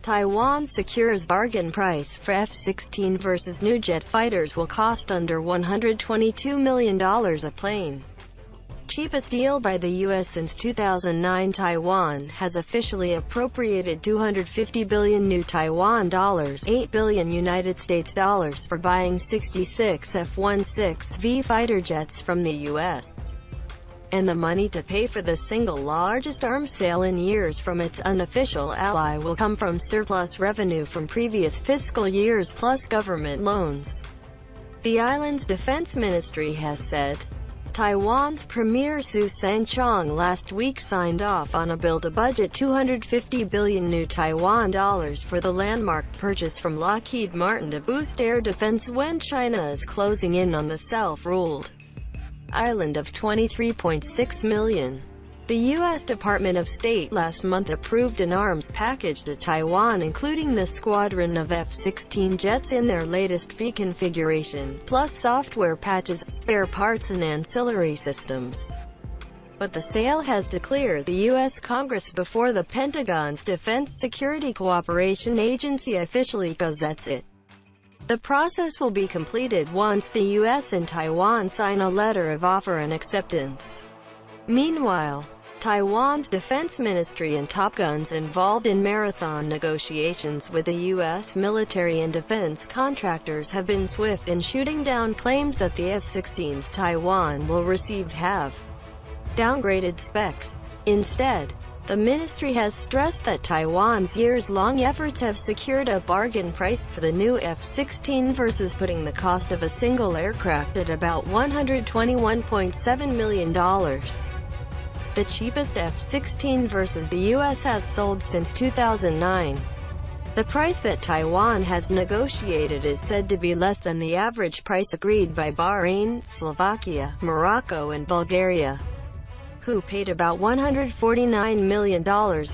Taiwan secures bargain price for F-16 versus new jet fighters will cost under $122 million a plane. Cheapest deal by the U.S. since 2009. Taiwan has officially appropriated 250 billion new Taiwan dollars, 8 billion United States dollars for buying 66 F-16V fighter jets from the U.S. And the money to pay for the single largest arms sale in years from its unofficial ally will come from surplus revenue from previous fiscal years plus government loans. The island's defense ministry has said. Taiwan's Premier Tseng-chang last week signed off on a bill to budget 250 billion new Taiwan dollars for the landmark purchase from Lockheed Martin to boost air defense when China is closing in on the self-ruled island of 23.6 million. The U.S. Department of State last month approved an arms package to Taiwan including the squadron of F-16 jets in their latest V configuration, plus software patches, spare parts and ancillary systems. But the sale has to clear the U.S. Congress before the Pentagon's Defense Security Cooperation Agency officially gazettes it. The process will be completed once the U.S. and Taiwan sign a letter of offer and acceptance. Meanwhile, Taiwan's defense ministry and top guns involved in marathon negotiations with the U.S. military and defense contractors have been swift in shooting down claims that the F-16s Taiwan will receive have downgraded specs. Instead, the ministry has stressed that Taiwan's years-long efforts have secured a bargain price for the new F-16 versus putting the cost of a single aircraft at about $121.7 million. The cheapest F-16 versus the U.S. has sold since 2009. The price that Taiwan has negotiated is said to be less than the average price agreed by Bahrain, Slovakia, Morocco and Bulgaria, who paid about $149 million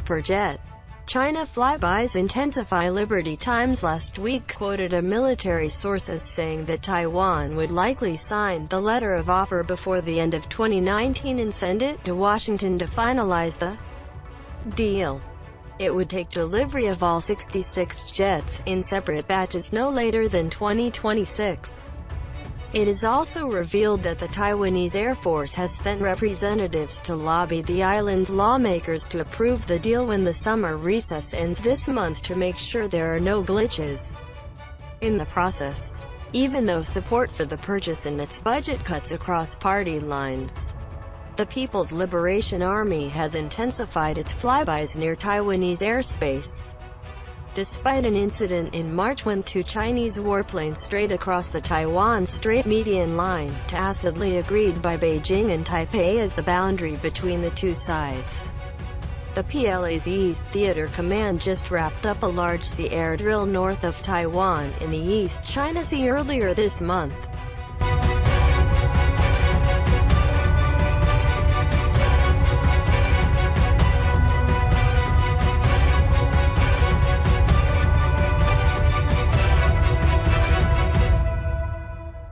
per jet. China flybys intensify. Liberty Times last week quoted a military source as saying that Taiwan would likely sign the letter of offer before the end of 2019 and send it to Washington to finalize the deal. It would take delivery of all 66 jets, in separate batches no later than 2026. It is also revealed that the Taiwanese Air Force has sent representatives to lobby the island's lawmakers to approve the deal when the summer recess ends this month to make sure there are no glitches in the process. Even though support for the purchase and its budget cuts across party lines, the People's Liberation Army has intensified its flybys near Taiwanese airspace. Despite an incident in March when two Chinese warplanes strayed across the Taiwan Strait median line, tacitly agreed by Beijing and Taipei as the boundary between the two sides. The PLA's East Theater Command just wrapped up a large sea air drill north of Taiwan in the East China Sea earlier this month.